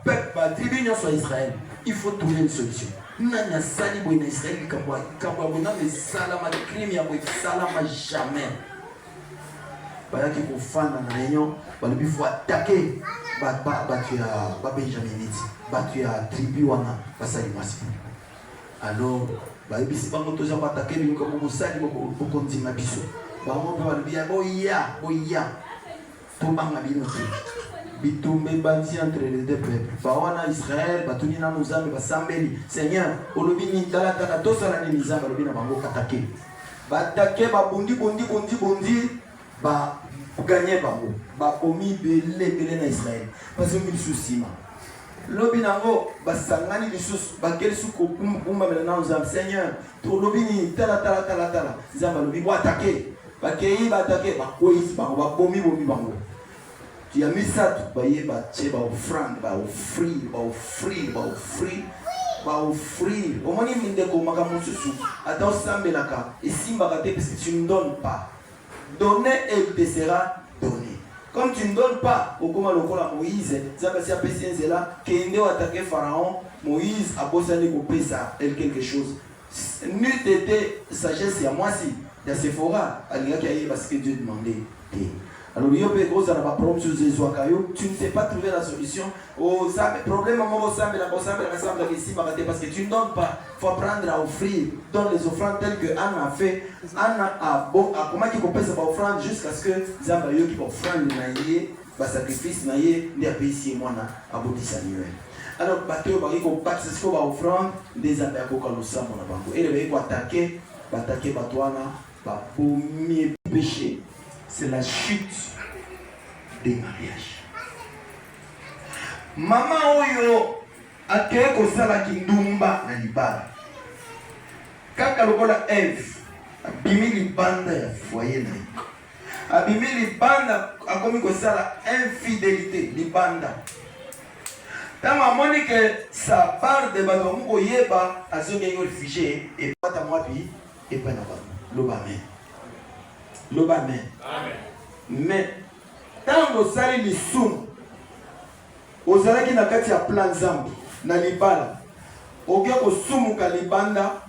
peuple, la tribu soit Israël. Il faut trouver une solution. Nana sali boy na Israël kabwa bona le salama crime ya boy salama jamais. Baya ki ko fana na réunion, bali bi faut attaquer ba tu as Benjaminite, ba tu as tribu wana basali masi. Alors ba bisi bango toza ba attaquer bi ko ko sali ko kontima biso. Ba mo ba bi ya boya. To banga bino. Bitumbe bâti entre les deux peuples. Bawana Israël, batuni na nuzambe basambeli. Seigneur, olobini tala tosa la nizamba olobina bango katake. Ba attaquer ba bondi ba gagner bango. Ba komi belé na Israël. Parce que il souci ma. Lobinango basangani bisus ba keli suko kumba na nuzambe. Seigneur, to lobini tala. Zamba lobi bo attaquer. Ba kei ba attaquer ba koisi bango ba bomi bango. Tu as mis ça, tu vas offrir. Au moins, il me dit que attends, ça me l'a et si parce que tu ne donnes pas, donner et il te sera donné. Comme tu ne donnes pas, au comment le col Moïse, ça va faire péter là, qu'il a attaqué Pharaon, Moïse a posé ça quelque chose. Nul était sagesse à moi si, dans Sephora, parce que Dieu demandait. Alors, tu ne sais pas trouver la solution. Oh, ça, problème, parce que tu ne donnes pas. Il faut apprendre à offrir. Donne les offrandes telles que Anna a fait. Anna a comment il peut faire offrande jusqu'à ce que Zambayo qui offrande le sacrifice, ne a payé si moi à Boti Samuel. Alors, bateau, il faut offrande des attaques au sang. Et il faut attaquer Batouana, premier péché. C'est la chute des mariages. Maman oyo akeye kosala kindumba na libala. Kaka lokola Eve abimi libanda ya foyer na ye. Abimi libanda akomi kosala infidélité libanda. Tant amoni que sa part de bato moko yeba azongi yo réfugié et pata mwapi et pas na ba. Lobamen. Amen. Mais tant que ça les soum, aux arrêts qui n'a qu'à tirer plein d'ambi, na libala, au gars au soum kalibanda,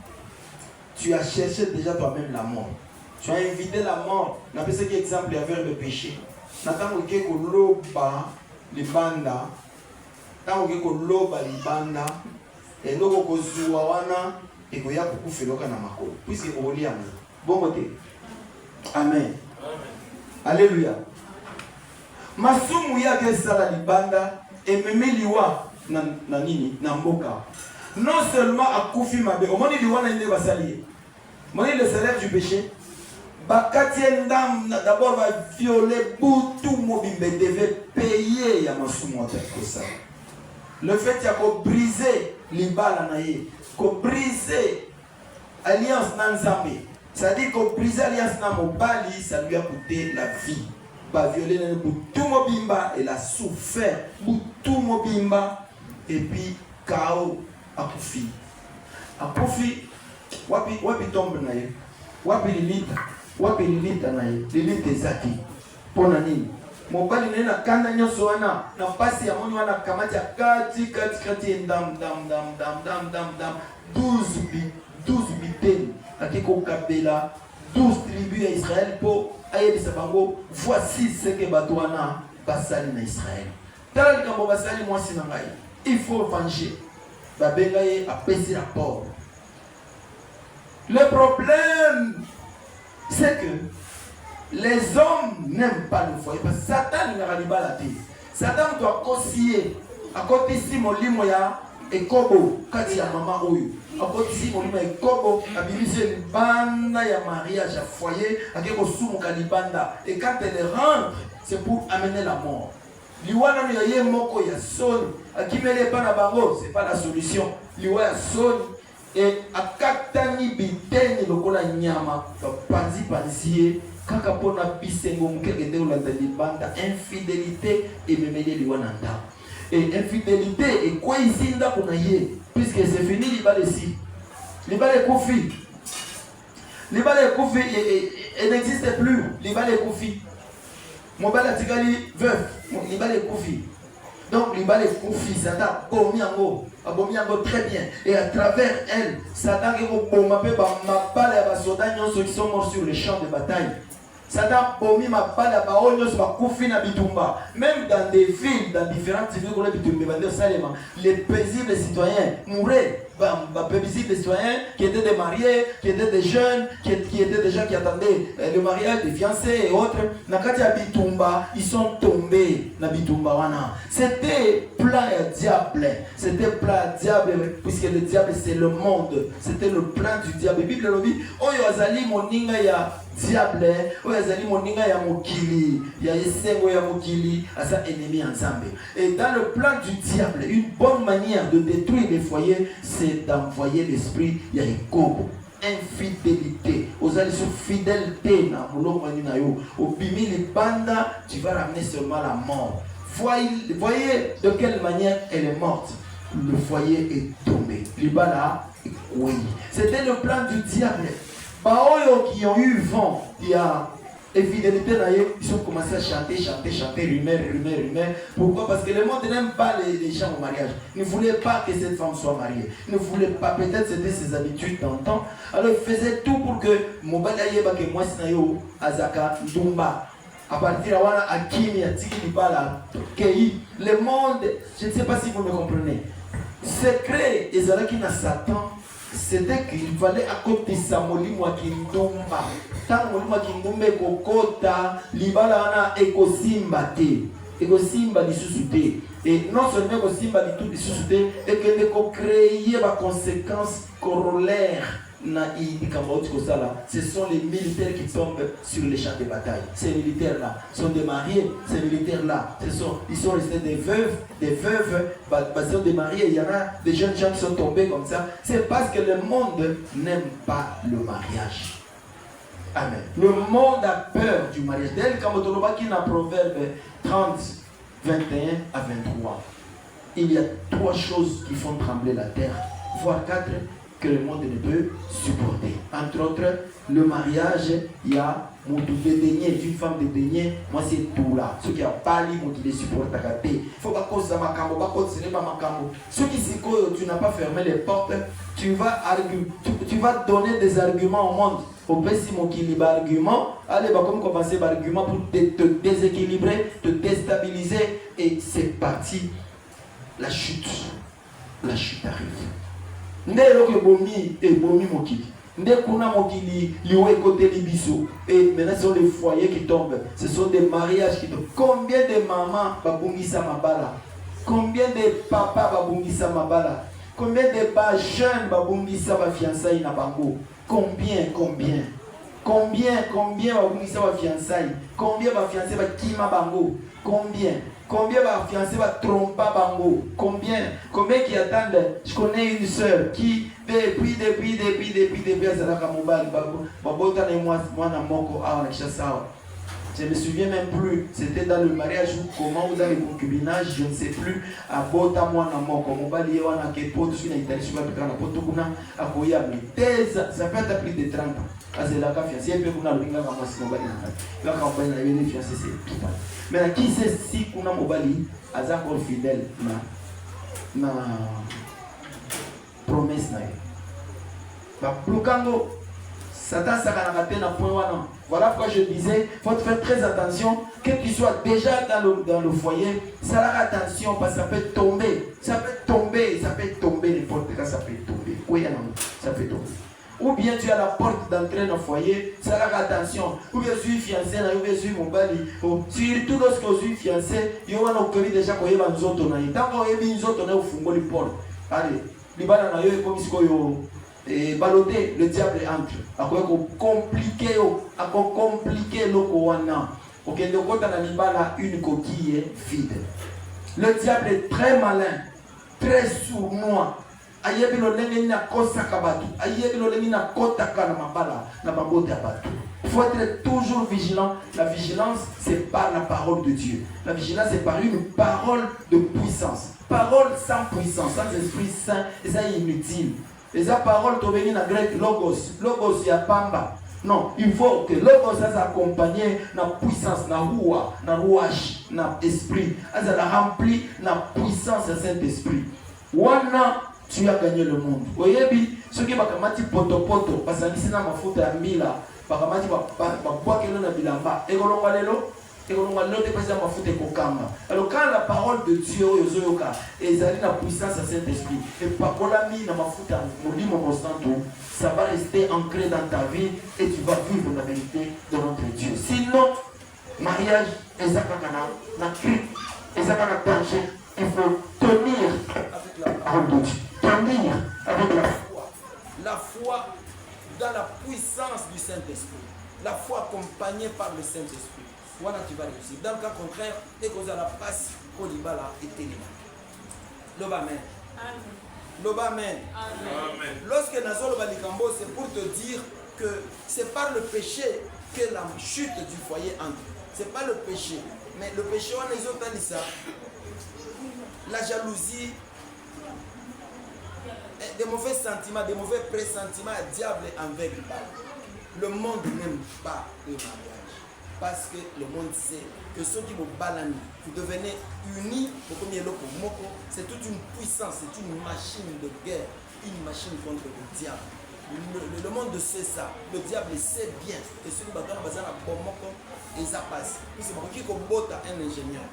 tu as cherché déjà toi-même la mort. Tu as invité la mort. N'a pas ce qui exemple avec le péché. N'attends au gars au loba libanda, tant au gars au loba libanda, et l'eau au zuawana et qu'il y a beaucoup fait l'oka na mako. Puisque au lit bon côté. Amen. Alléluia. Masumu yake sala libanda ememe liwa na nini na mboka. Non seulement akufi mabe, au moni liwa na inde basalier. Moni le salaire du péché. Bakati ndam d'abord va violer tout mobimbe devait payer ya masumu comme ça. Le fait qu'il a briser libala na ye, ko briser alliance na Nzambe. C'est-à-dire qu'on brise l'alliance dans mon bali, ça lui a coûté la vie. Bah violer le tout mobimba, elle a souffert tout mobimba et puis chaos à Koufi. À Koufi, wapi tombe naye, wapi lilita naye, lilita zaki. Pona nini? Mobali nena kanda nyoso wana na pasi ya moni wana kamati ya kati ndam 12 biteni. Akiko Kabela 12 tribus à Israël pour ayer sabango voici ce que Batouana basali na Israël. Tala likambo basali moi sinangai. Il faut venger. Babengaye a pesé la porte. Le problème c'est que les hommes n'aiment pas le foyer parce que Satan n'a pas la tête. Satan doit conseiller à côté si mon limo ya et kobo kati ya mama oyo. Akoti molima ekobo abilise libanda ya mariage à foyer akeko sumu kalibanda et quand elle rentre c'est pour amener la mort. Liwana no yaye moko ya son akimele bana bango c'est pas la solution. Liwa ya son et akatani biteni lokola nyama panzi kaka pona bisengo mukeke de la libanda infidélité et memele liwana nda. Et infidélité et quoi ici nda kuna ye puisque c'est fini libale si libale koufi et n'existe plus libale koufi mobile atikali veuf libale koufi Donc, l'Ibal est confié, Satan abomiango très bien. Et à travers elle, Satan qui ceux qui sont morts sur les champs de bataille. Satan bomi ma balle ba onyo ba kufi na bitumba. Même dans des villes, dans différentes villes qu'on a bitumba, les paisibles citoyens mouraient. Paisibles citoyens qui étaient des mariés, qui étaient des jeunes, qui étaient des gens qui attendaient le mariage, des fiancés et autres. Nakati ya bitumba, ils sont tombés na bitumba wana. C'était plein de diable. C'était plein de diable puisque le diable c'est le monde. C'était le plan du diable. La Bible dit oyo azali moninga ya diable, oyo azali moninga ya mokili, ya esengo ya mokili, asa ennemi ensemble. Et dans le plan du diable, une bonne manière de détruire les foyers, c'est d'envoyer l'esprit ya ekobo. Infidélité. Aux alliés sur fidélité, au bimi les bandes, tu vas ramener seulement la mort. Voyez de quelle manière elle est morte. Le foyer est tombé. Libala, oui. C'était le plan du diable. Baoyo qui ont eu vent, il y a infidélité, ils ont commencé à chanter, rumeur. Pourquoi? Parce que le monde n'aime pas les gens au mariage. Ils ne voulaient pas que cette femme soit mariée. Ils ne voulaient pas, peut-être c'était ses habitudes d'antan. Alors ils faisaient tout pour que Mobalaye Bake Mwasinayo, Azaka, Ndumba, à partir de là, Akimi, Atiki, Bala, Kei, le monde, je ne sais pas si vous me comprenez. Secret, Ezalaki na Satan. C'était qu'il fallait à côté sa molimo kindumba. Tant molimo kindumba kokota, libala na ekosimba te. Ekosimba lisusuté. Et non seulement ekosimba tout lisusuté, et que ne ko créer ba conséquences corollaires na ikamauti kosala. Ce sont les militaires qui tombent sur les champs de bataille. Ces militaires-là sont des mariés. Ces militaires-là, ils sont restés des veuves, parce que des mariés. Il y en a des jeunes gens qui sont tombés comme ça. C'est parce que le monde n'aime pas le mariage. Amen. Le monde a peur du mariage. Dès quand on a Proverbe 30, 21 à 23, il y a 3 choses qui font trembler la terre, voire 4 que le monde ne peut supporter. Entre autres, le mariage, il y a mon dédaigné, une femme dédaignée, moi c'est tout là. Ceux qui n'ont pas libre, qui les supportent à côté. Il ne faut pas causer ma cambo, pas causer ma cambo. Ceux qui s'y tu n'as pas fermé les portes, tu vas donner des arguments au monde. Au si mon argument, allez, comme commencer par argument pour te déséquilibrer, te déstabiliser, et c'est parti. La chute arrive. Ndelo ke bomi et bomi mokili. Ndé kuna mokili liwe côté libiso. Et maintenant ce sont les foyers qui tombent. Ce sont des mariages qui tombent. Combien de mamans babungisa mabala? Combien de papas babungisa mabala? Combien de jeunes babungisa ba fiançailles na bango? Combien babungisa ba fiançailles? Combien ba fiancés ba kima bango? Combien va fiancé va tromper bango? Combien qui attendent? Je connais une sœur qui depuis azalaka mobali babota na moi na moko awa na Kishasa. Je me souviens même plus, c'était dans le mariage ou comment ou dans le concubinage, je ne sais plus. À bota moi na moko mobali wana ke poto sur na Italie sur na poto kuna akoya ça peut être plus de 30 ans. Azalaka fiancé pe kuna luinga na mwasi mobali na. La campagne na yene fiancé c'est tout. Mais qui sait si kuna mobali azakor fidèle na promesse na ye. Ba blokando Satan sakanakate na point wana. Voilà pourquoi je disais, il faut faire très attention, que tu sois déjà dans le foyer, ça a attention parce que ça peut tomber, n'importe quand ça peut tomber. Oui, ça peut tomber. Ou bien tu as la porte d'entrée dans le foyer, ça a attention. Ou bien je suis fiancé, ou bien je suis mon bali. Surtout lorsque je suis fiancé, il y a un déjà qu'on y va nous autres. Tant qu'on y va nous autres, on est au fond de la porte. Allez, les balles dans le comme si et baloté, le diable entre. À quoi compliqué le koana. Ok, le côté de une coquille vide. Le diable est très malin, très sournois. Il faut être toujours vigilant. La vigilance, c'est par la parole de Dieu. La vigilance, c'est par une parole de puissance. Parole sans puissance, sans esprit saint, et ça est inutile. Les paroles sont venues en grec logos. Logos, il y a pamba. Non, il faut que l'homme s'accompagne de la puissance, la roi, la rouage, l'esprit. Elle a rempli la puissance du Saint-Esprit. Wana, tu as gagné le monde. Vous voyez, ceux qui ont dit poto, parce que c'est ma faute à Mila, parce que je bois que l'on a bilamba. Et on va aller alors quand la parole de Dieu est la puissance du Saint-Esprit et par ça va rester ancré dans ta vie et tu vas vivre la vérité de notre Dieu. Sinon, mariage est un danger. Il faut tenir avec la parole de Dieu. Tenir avec la foi. La foi dans la puissance du Saint-Esprit. La foi accompagnée par le Saint-Esprit. Voilà, tu vas réussir. Dans le cas contraire, dès qu'on a la passe, qu'on y va là, et téléma. Amen. Amen. Lorsque Nazol Balikambo, c'est pour te dire que c'est par le péché que la chute du foyer entre. C'est pas le péché. Mais le péché, on les autres dit ça. La jalousie, des mauvais sentiments, des mauvais pressentiments, le diable est aveugle. Le monde n'aime pas le mariage. Parce que le monde sait que ceux qui vous balanent, vous devenez unis, c'est toute une puissance, c'est une machine de guerre, une machine contre le diable. Le monde sait ça, le diable sait bien. Et ceux qui battent dans la bombe, ils passent. C'est qui bota un ingénieur,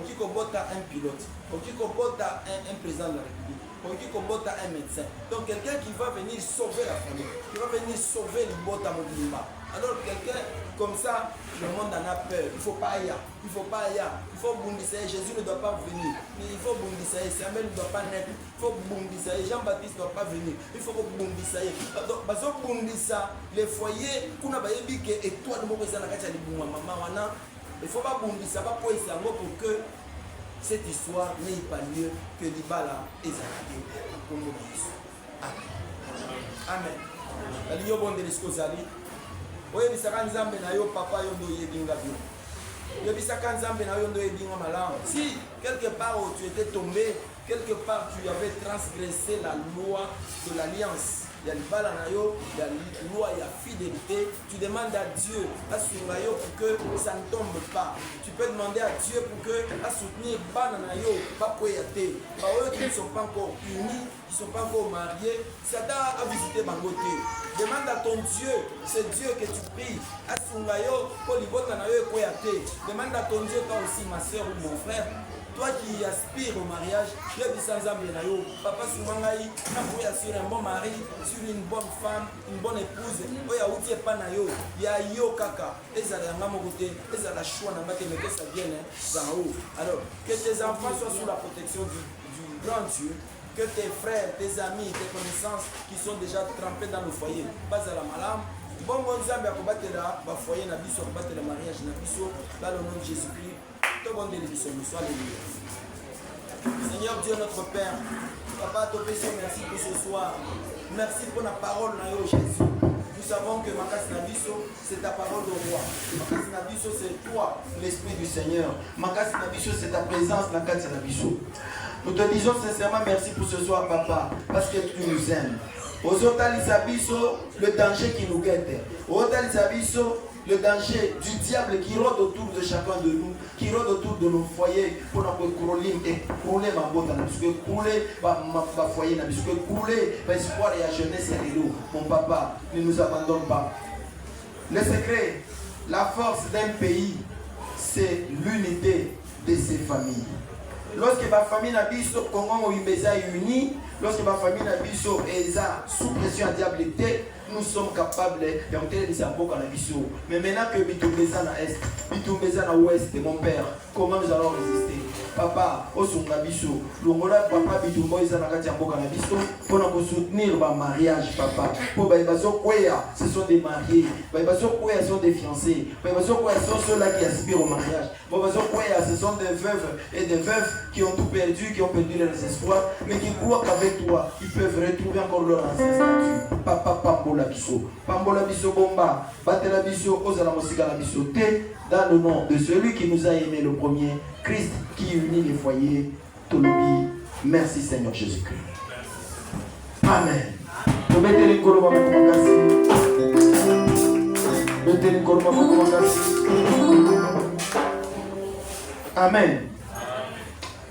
qui bota un pilote, qui bota un président de la République, qui bota un médecin. Donc quelqu'un qui va venir sauver la famille, qui va venir sauver le bota mobilima. Alors quelqu'un comme ça, le monde en a peur. Il ne faut pas y aller. Il faut pas y aller. Il faut bondisser. Jésus ne doit pas venir. Il faut bondisser. Samuel ne doit pas naître. Il faut bondisser. Jean-Baptiste ne doit pas venir. Il faut bondisser. Donc, parce que bondisser, les foyers, qu'on a dit que étoile de maman, il ne faut pas bondisser. Pas pour que cette histoire n'ait pas lieu, que l'Ibala est arrêté. Amen. Amen. Oui, papa si quelque part où tu étais tombé, quelque part tu avais transgressé la loi de l'alliance, il y a la loi, il y a fidélité, tu demandes à Dieu pour que ça ne tombe pas. Tu peux demander à Dieu pour que à soutenir Bananayo, pas pour eux qui ne sont pas encore unis, qui ne sont pas encore mariés, Satan a visité Bangote. Demande à ton Dieu, c'est Dieu que tu pries. Demande à ton Dieu, toi aussi, ma soeur ou mon frère. Toi qui aspires au mariage, papa Soumangaï, sur un bon mari, sur une bonne femme, une bonne épouse, il y a yo kaka, et ça a la choix, que ça vienne d'en haut. Alors, que tes enfants soient sous la protection du grand Dieu, que tes frères, tes amis, tes connaissances qui sont déjà trempés dans le foyer, bas à la malame, bon Nzambe à combattre la foyer, na biso, combattre le mariage, na biso, dans le nom de Jésus-Christ. Seigneur Dieu notre Père, Papa, merci pour ce soir. Merci pour la parole de Jésus. Nous savons que Makas Nabiso, c'est ta parole de roi. Makas Nabiso, c'est toi, l'Esprit du Seigneur. Makas Nabiso, c'est ta présence, Makas Nabiso. Nous te disons sincèrement merci pour ce soir, Papa, parce que tu nous aimes. Aux autres, le danger qui nous guette. Aux autres, le danger du diable qui rôde autour de chacun de nous, qui rôde autour de nos foyers pour nous couler ma botte, parce que couler ma foyer, parce que couler l'espoir et la jeunesse et l'eau. Mon papa, ne nous abandonne pas. Le secret, la force d'un pays, c'est l'unité de ses familles. Lorsque ma famille n'a pas comment on unis, lorsque ma famille n'a pas sous pression à diabilité, nous sommes capables de monter les amboka na biso. Mais maintenant que Bitumbeza na est, Bitumbeza na ouest, mon père, comment nous allons résister? Papa, osunga biso, longola papa Bitumbeza na kati amboka na biso, pour nous soutenir le mariage, papa. Pour bazo kwea, ce sont des mariés. Bazo kwea sont des fiancés. Bazo kwea sont ceux-là qui aspirent au mariage. Bazo kwea, ce sont des veuves et des veuves qui ont tout perdu, qui ont perdu leurs espoirs, mais qui croient qu'avec toi, ils peuvent retrouver encore leur ancien statut. Papa, Pambola biso bomba, batela biso, ozala mosika la biso te, dans le nom de celui qui nous a aimé le premier, Christ qui unit les foyers, Tolobi. Merci Seigneur Jésus-Christ. Amen. Amen.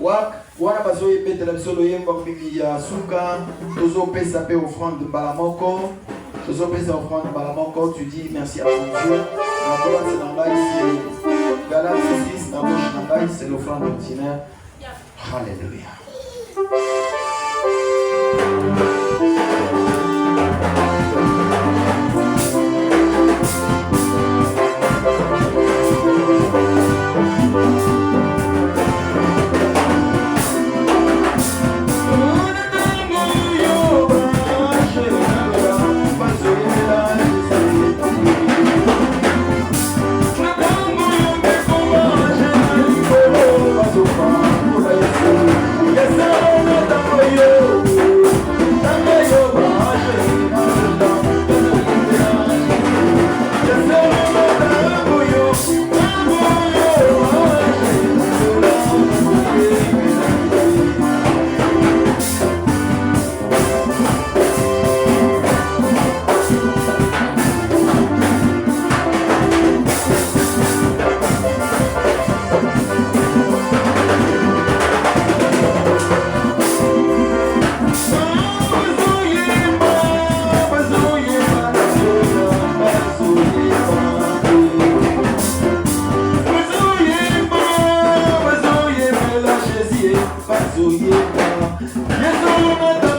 Wana bazo yebetela biso loyemba mbiki ya suka tozopesa pe offrande mbala moko tozopesa offrande mbala moko tu dis merci à ton Dieu na kolonse na ngai c'est Galates 6 na gauche na ngai c'est l'offrande ordinaire. Alléluia. Yes,